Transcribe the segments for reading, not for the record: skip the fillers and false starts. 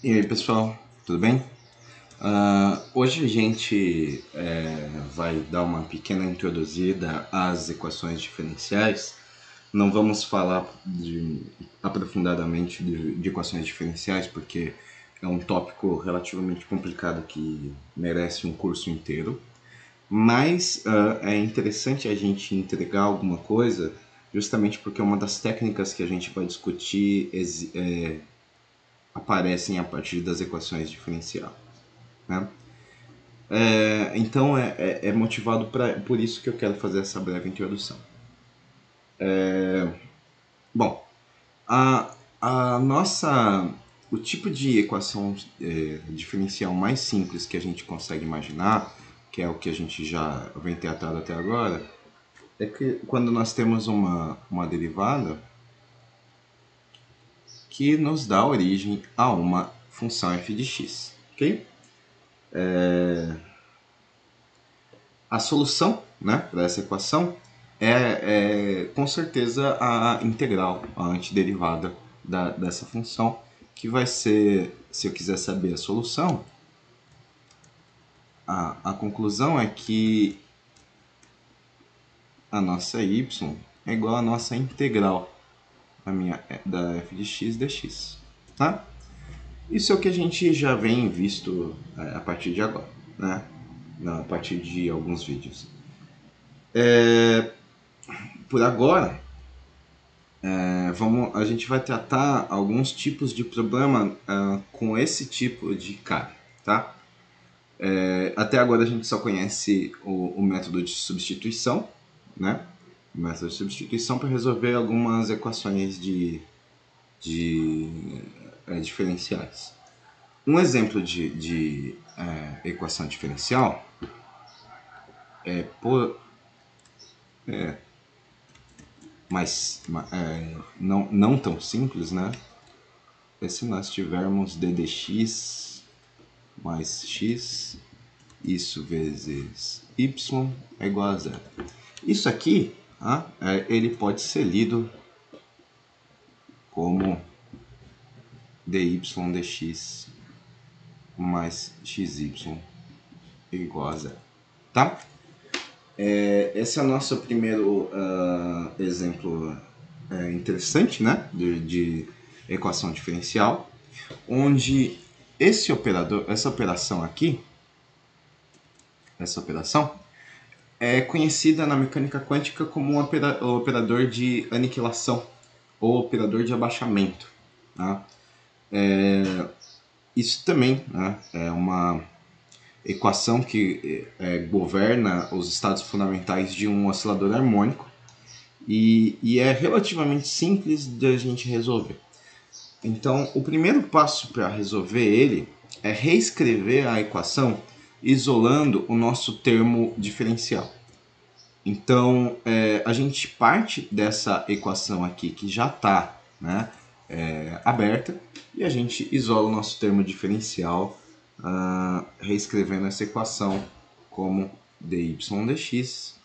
E aí pessoal, tudo bem? Hoje a gente vai dar uma pequena introduzida às equações diferenciais. Não vamos falar aprofundadamente de equações diferenciais, porque é um tópico relativamente complicado que merece um curso inteiro. Mas é interessante a gente entregar alguma coisa, justamente porque uma das técnicas que a gente vai discutir aparecem a partir das equações diferenciais, né? Então é motivado por isso que eu quero fazer essa breve introdução. Bom, a, a nossa o tipo de equação diferencial mais simples que a gente consegue imaginar, que é o que a gente já vem tratado até agora, é que quando nós temos uma derivada que nos dá origem a uma função f de x, ok? A solução, né, para essa equação é com certeza a integral, a antiderivada dessa função, que vai ser, se eu quiser saber a solução, a conclusão é que a nossa y é igual à nossa integral da f de x dx. Tá? Isso é o que a gente já vem visto a partir de agora, né? A partir de alguns vídeos. Por agora, a gente vai tratar alguns tipos de problema com esse tipo de cara, tá? Até agora a gente só conhece o método de substituição, né? O método de substituição para resolver algumas equações de diferenciais. Um exemplo de equação diferencial é por não tão simples, né? É se nós tivermos d dx mais x, isso vezes y é igual a zero. Isso aqui, ele pode ser lido como dy dx mais xy igual a zero, tá? Esse é o nosso primeiro exemplo interessante, né, de equação diferencial, onde essa operação aqui, essa operação, é conhecida na mecânica quântica como um operador de aniquilação ou operador de abaixamento. Tá? Isso também, né, é uma equação que governa os estados fundamentais de um oscilador harmônico e é relativamente simples de a gente resolver. Então, o primeiro passo para resolver ele é reescrever a equação isolando o nosso termo diferencial. Então, a gente parte dessa equação aqui que já está, né, aberta, e a gente isola o nosso termo diferencial, reescrevendo essa equação como dy dx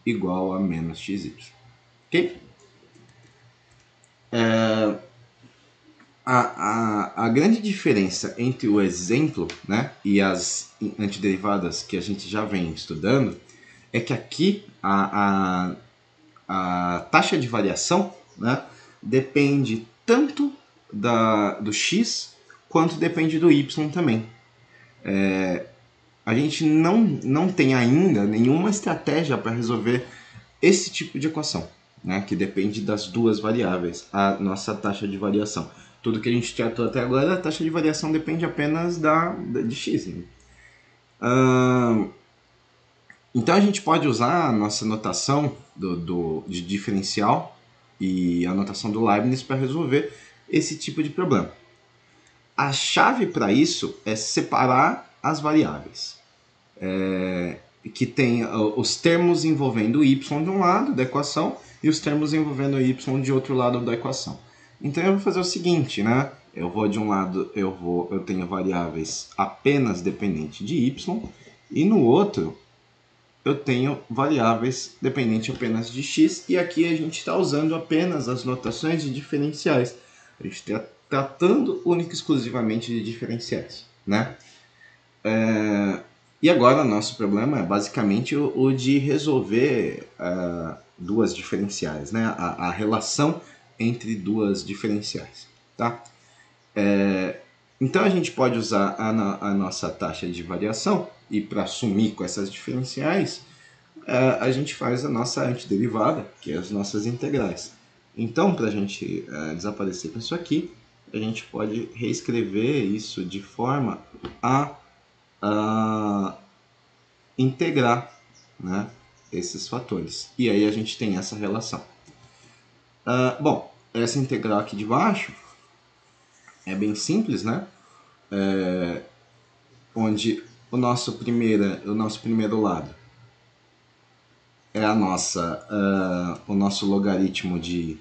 igual a menos xy. Ok? A grande diferença entre o exemplo, né, e as antiderivadas que a gente já vem estudando é que aqui a taxa de variação, né, depende tanto do x quanto depende do y também. A gente não tem ainda nenhuma estratégia para resolver esse tipo de equação, né, que depende das duas variáveis, a nossa taxa de variação. Tudo que a gente tratou até agora, a taxa de variação depende apenas de x. Né? Então a gente pode usar a nossa notação de diferencial e a notação do Leibniz para resolver esse tipo de problema. A chave para isso é separar as variáveis. Que tem os termos envolvendo y de um lado da equação e os termos envolvendo y de outro lado da equação. Então eu vou fazer o seguinte, né? Eu vou de um lado, eu tenho variáveis apenas dependentes de y, e no outro eu tenho variáveis dependentes apenas de x, e aqui a gente está usando apenas as notações de diferenciais. A gente tratando única e exclusivamente de diferenciais, né? E agora nosso problema é basicamente o de resolver duas diferenciais, né? A relação entre duas diferenciais, tá? Então a gente pode usar a nossa taxa de variação e para sumir com essas diferenciais, a gente faz a nossa antiderivada, que é as nossas integrais. Então, para a gente desaparecer com isso aqui, a gente pode reescrever isso de forma a integrar, né, esses fatores. E aí a gente tem essa relação. Bom, essa integral aqui de baixo é bem simples, né? Onde o nosso primeiro lado é o nosso logaritmo de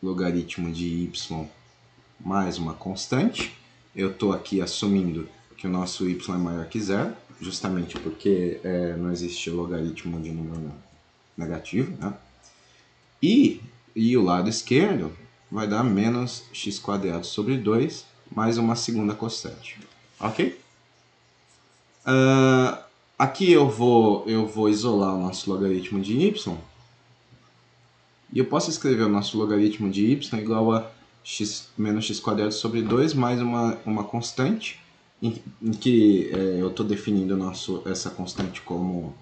y mais uma constante. Eu estou aqui assumindo que o nosso y é maior que zero, justamente porque não existe logaritmo de número negativo, né? E o lado esquerdo vai dar menos x² sobre 2 mais uma segunda constante. Ok? Aqui eu vou isolar o nosso logaritmo de y. E eu posso escrever o nosso logaritmo de y igual a menos x² sobre 2 mais uma constante, em que eu estou definindo essa constante como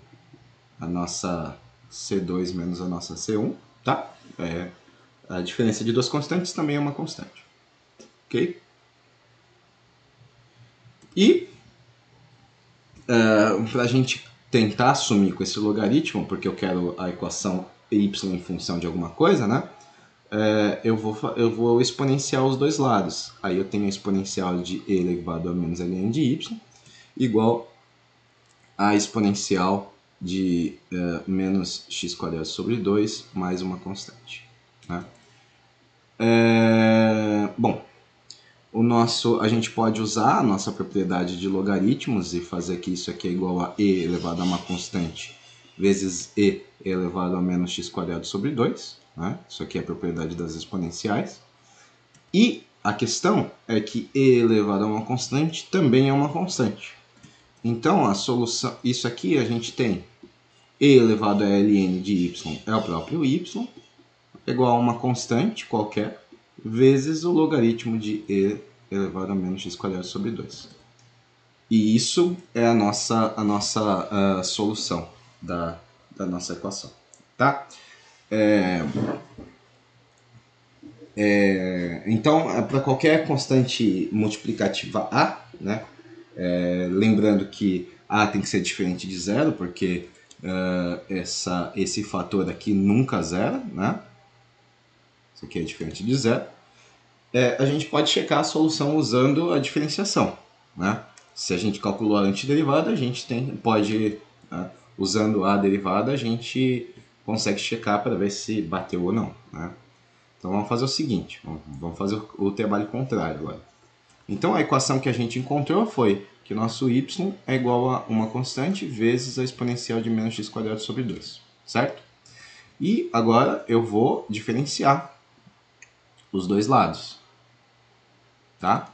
a nossa C2 menos a nossa C1, tá? A diferença de duas constantes também é uma constante, ok? E para a gente tentar assumir com esse logaritmo, porque eu quero a equação y em função de alguma coisa, né? Eu vou exponenciar os dois lados. Aí eu tenho a exponencial de e elevado a menos ln de y igual a exponencial de menos x² sobre 2 mais uma constante. Né? Bom, a gente pode usar a nossa propriedade de logaritmos e fazer que isso aqui é igual a e elevado a uma constante vezes e elevado a menos x² sobre 2. Né? Isso aqui é a propriedade das exponenciais. E a questão é que e elevado a uma constante também é uma constante. Então, a solução, isso aqui a gente tem e elevado a ln de y é o próprio y, igual a uma constante qualquer, vezes o logaritmo de e elevado a menos x² sobre 2. E isso é a nossa solução da nossa equação. Tá? Então, para qualquer constante multiplicativa A, né? Lembrando que A tem que ser diferente de zero, porque esse fator aqui nunca zera, né? Isso aqui é diferente de zero. A gente pode checar a solução usando a diferenciação, né? Se a gente calculou a antiderivada, a gente pode, usando a derivada, a gente consegue checar para ver se bateu ou não, né? Então vamos fazer o seguinte, vamos fazer o trabalho contrário agora. Então a equação que a gente encontrou foi que o nosso y é igual a uma constante vezes a exponencial de menos x² sobre 2, certo? E agora eu vou diferenciar os dois lados, tá?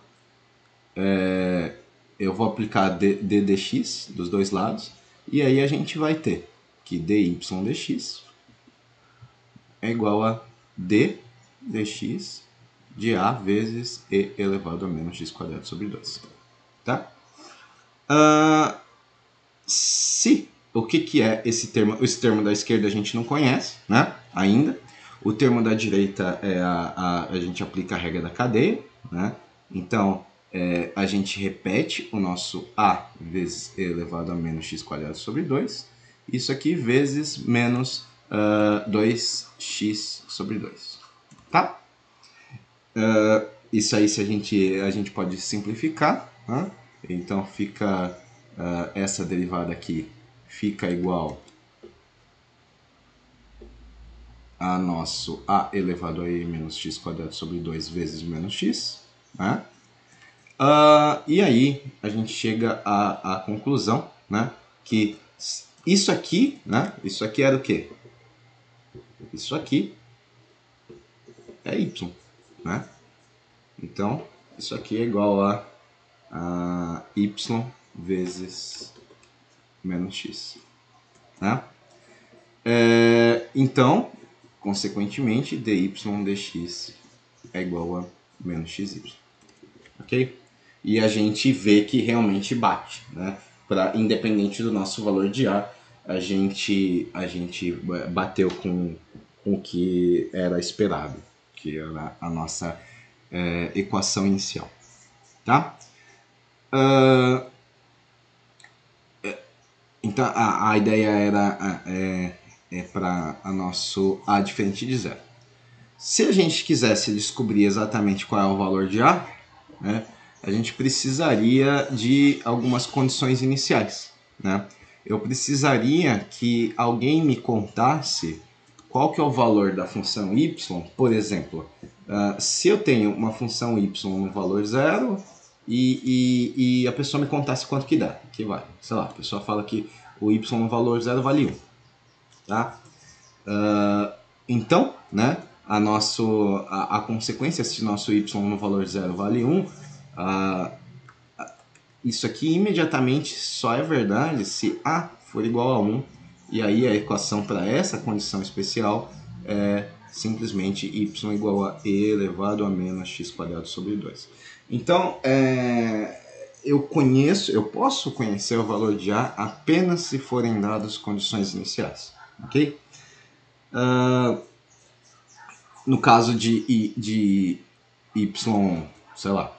Eu vou aplicar dx dos dois lados, e aí a gente vai ter que dy dx é igual a d dx de a vezes e elevado a menos x² sobre 2. Tá? O que é esse termo? Esse termo da esquerda a gente não conhece, né? Ainda. O termo da direita a gente aplica a regra da cadeia, né? Então a gente repete o nosso a vezes e elevado a menos x² sobre 2. Isso aqui vezes menos 2x sobre 2. Tá? Isso aí a gente pode simplificar, né? Então fica essa derivada aqui fica igual a nosso a elevado a e menos x² sobre 2 vezes menos x, né? E aí a gente chega à conclusão, né, que isso aqui, né, isso aqui era o quê? Isso aqui é y, né? Então, isso aqui é igual a y vezes menos x. Né? Então, consequentemente, dy dx é igual a menos xy. Ok? E a gente vê que realmente bate. Né? Independente do nosso valor de A, a gente bateu com o que era esperado, que era a nossa equação inicial. Tá? Então a ideia era para a nosso A diferente de zero. Se a gente quisesse descobrir exatamente qual é o valor de A, né, a gente precisaria de algumas condições iniciais. Né? Eu precisaria que alguém me contasse qual que é o valor da função y, por exemplo, se eu tenho uma função y no valor zero e a pessoa me contasse quanto que dá, que vale. Sei lá, a pessoa fala que o y no valor zero vale 1. Tá? Então, né, a consequência, se nosso y no valor zero vale 1, isso aqui imediatamente só é verdade se A for igual a 1, e aí a equação para essa condição especial é simplesmente y igual a e elevado a menos x quadrado sobre 2. Então, eu posso conhecer o valor de A apenas se forem dadas condições iniciais. Ok? No caso de y, sei lá,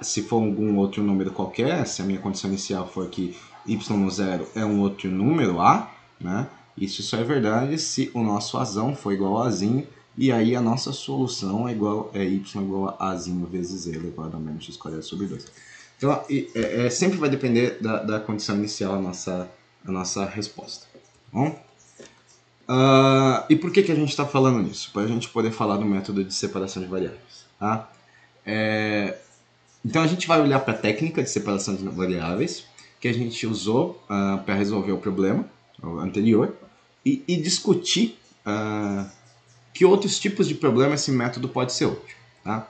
se for algum outro número qualquer, se a minha condição inicial for que y no zero é um outro número A, né? Isso só é verdade se o nosso Azão for igual a Azinho, e aí a nossa solução é y igual a Azinho vezes E elevado a menos x quadrado sobre 2. Então, sempre vai depender da condição inicial a nossa resposta. Bom? E por que a gente está falando nisso? Para a gente poder falar do método de separação de variáveis. Tá? Então a gente vai olhar para a técnica de separação de variáveis que a gente usou para resolver o problema anterior e discutir que outros tipos de problema esse método pode ser útil. Tá?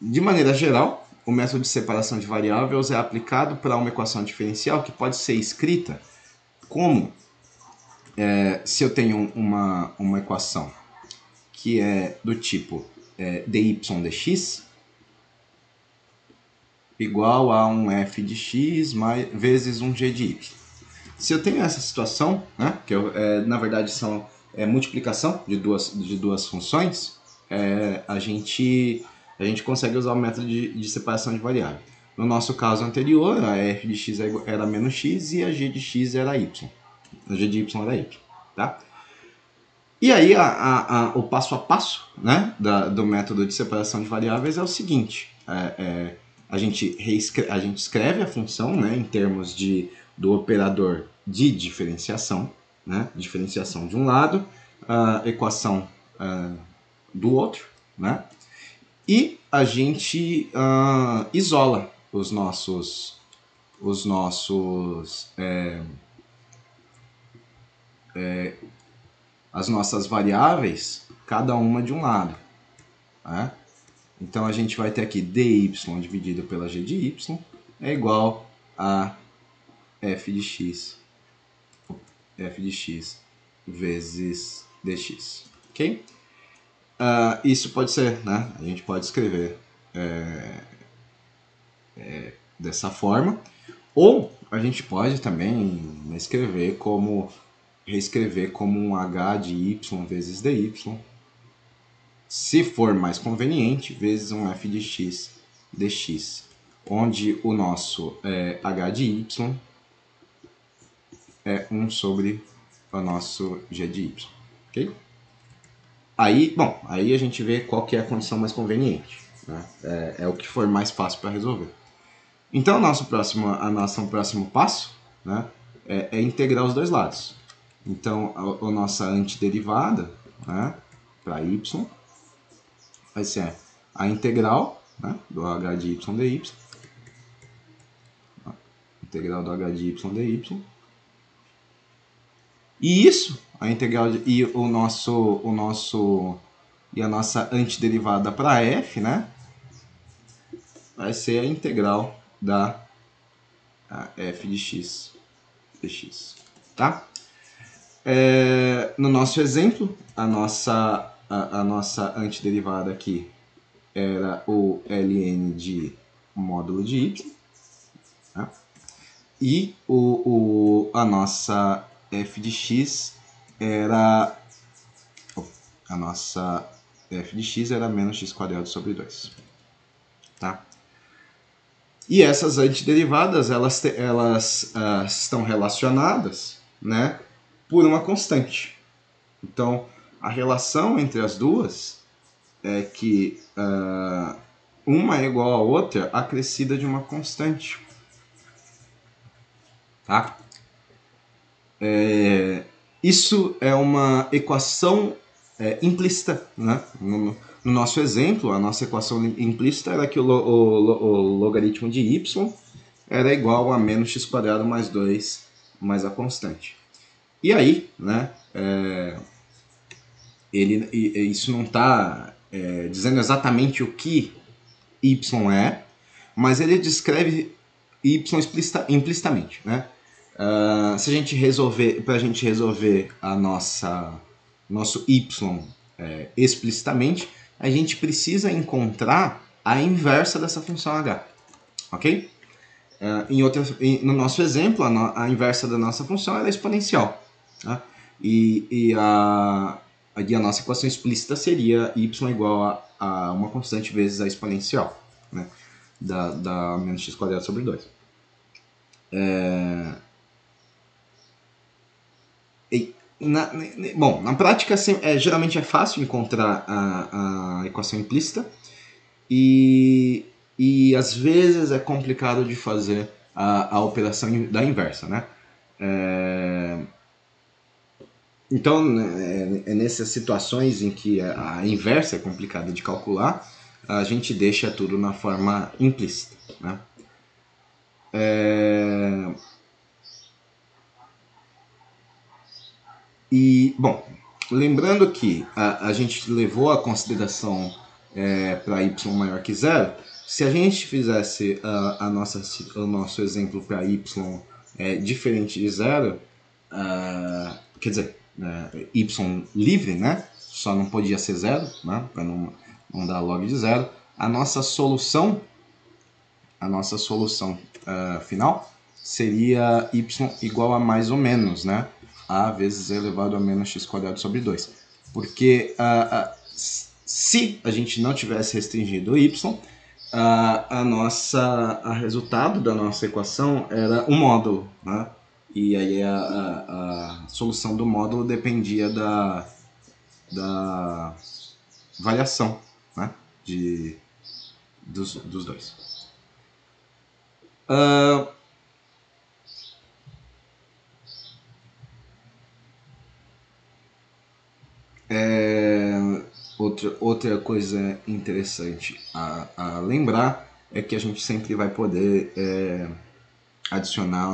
De maneira geral, o método de separação de variáveis é aplicado para uma equação diferencial que pode ser escrita como se eu tenho uma equação que é do tipo dy dx igual a um f de x vezes um g de y. Se eu tenho essa situação, né, que na verdade são multiplicação de duas funções, a gente consegue usar o método de separação de variável. No nosso caso anterior, a f de x era menos x e a g de x era y. A g de y era y. Tá? E aí o passo a passo, né, do método de separação de variáveis é o seguinte. A gente escreve a função, né, em termos do operador de diferenciação, né, diferenciação de um lado, equação do outro, né, e a gente isola as nossas variáveis, cada uma de um lado. Né? Então a gente vai ter aqui dy dividido pela g de y é igual a f de x vezes dx. Ok? Isso pode ser, né? A gente pode escrever dessa forma, ou a gente pode também reescrever como um h de y vezes dy, se for mais conveniente, vezes um f de x dx, onde o nosso h de y é 1 sobre o nosso g de y. Ok? Aí a gente vê qual que é a condição mais conveniente. Né? É o que for mais fácil para resolver. Então, o nosso próximo passo, né, é integrar os dois lados. Então, a nossa antiderivada, né, para y vai ser a integral, né, do h de y dy, integral do h de y dy, e isso, a integral e o nosso E a nossa antiderivada para f, né, vai ser a integral da f de x dx. Tá? No nosso exemplo, a nossa antiderivada aqui era o ln de módulo de y. Tá? E a nossa f de x era... A nossa f de x era menos x quadrado sobre 2. Tá? E essas antiderivadas, elas estão relacionadas, né, por uma constante. Então, a relação entre as duas é que uma é igual à outra acrescida de uma constante. Tá? Isso é uma equação implícita. Né? No nosso exemplo, a nossa equação implícita era que o logaritmo de y era igual a menos x quadrado mais 2 mais a constante. E aí, né, isso não está dizendo exatamente o que y é, mas ele descreve y implicitamente. Né? Se a gente resolver, para a gente resolver nosso y explicitamente, a gente precisa encontrar a inversa dessa função h. Ok? No nosso exemplo, a inversa da nossa função era exponencial. Tá? E a nossa equação explícita seria y igual a uma constante vezes a exponencial, né? da menos x quadrado sobre 2. Na prática, geralmente é fácil encontrar a equação implícita e às vezes é complicado de fazer a operação da inversa. Né? Então, nessas situações em que a inversa é complicada de calcular, a gente deixa tudo na forma implícita. Né? E, bom, lembrando que a gente levou a consideração para y maior que zero, se a gente fizesse o nosso exemplo para y diferente de zero, quer dizer, y livre, né? Só não podia ser zero, né? Para não dar log de zero, a nossa solução final seria y igual a mais ou menos, né? A vezes elevado a menos x quadrado sobre 2. Porque se a gente não tivesse restringido o y, a resultado da nossa equação era um módulo, né? E aí a solução do módulo dependia da variação, né? Dos dois. Outra coisa interessante a lembrar é que a gente sempre vai poder adicionar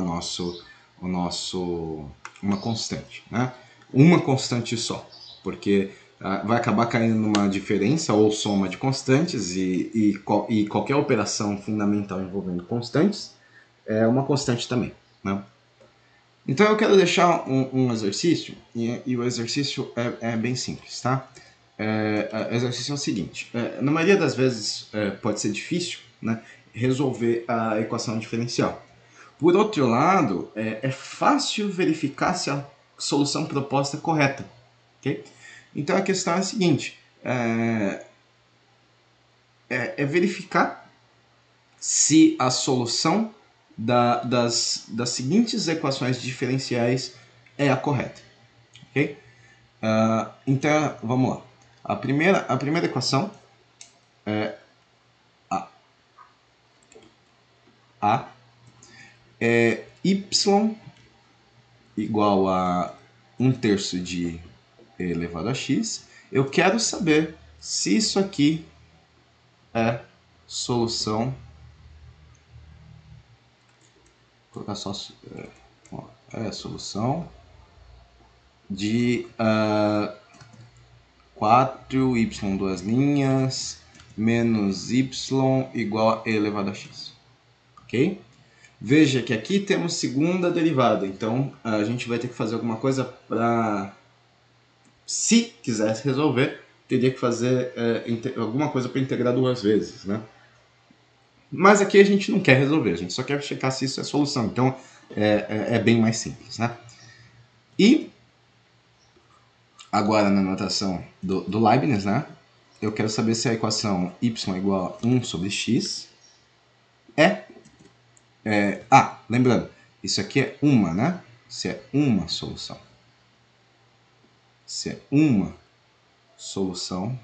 uma constante, né? Uma constante só, porque vai acabar caindo numa diferença ou soma de constantes e qualquer operação fundamental envolvendo constantes é uma constante também. Né? Então eu quero deixar um exercício e o exercício é bem simples, tá? O exercício é o seguinte: na maioria das vezes pode ser difícil, né, resolver a equação diferencial. Por outro lado, é fácil verificar se a solução proposta é correta. Okay? Então a questão é a seguinte: verificar se a solução das seguintes equações diferenciais é a correta. Okay? Então, vamos lá. A primeira equação é y igual a 1/3 de e elevado a x. Eu quero saber se isso aqui é solução... Vou colocar só... solução de 4y duas linhas menos y igual a e elevado a x. Ok? Veja que aqui temos segunda derivada, então a gente vai ter que fazer alguma coisa para... Se quisesse resolver, teria que fazer alguma coisa para integrar duas vezes, né? Mas aqui a gente não quer resolver, a gente só quer checar se isso é solução, então é bem mais simples, né? E agora na notação do Leibniz, né? Eu quero saber se a equação y igual a 1 sobre x lembrando, isso aqui é uma, né? Se é uma solução. Se é uma solução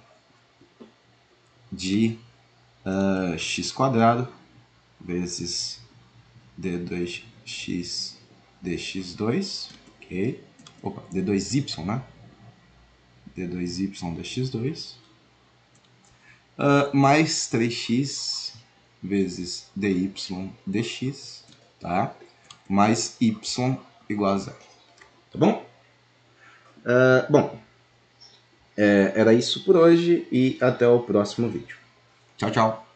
de x² vezes d2x dx2, ok? Opa, d2y, né? d2y dx2 mais 3x vezes dy dx, tá? Mais y igual a zero. Tá bom? Era isso por hoje e até o próximo vídeo. Tchau, tchau!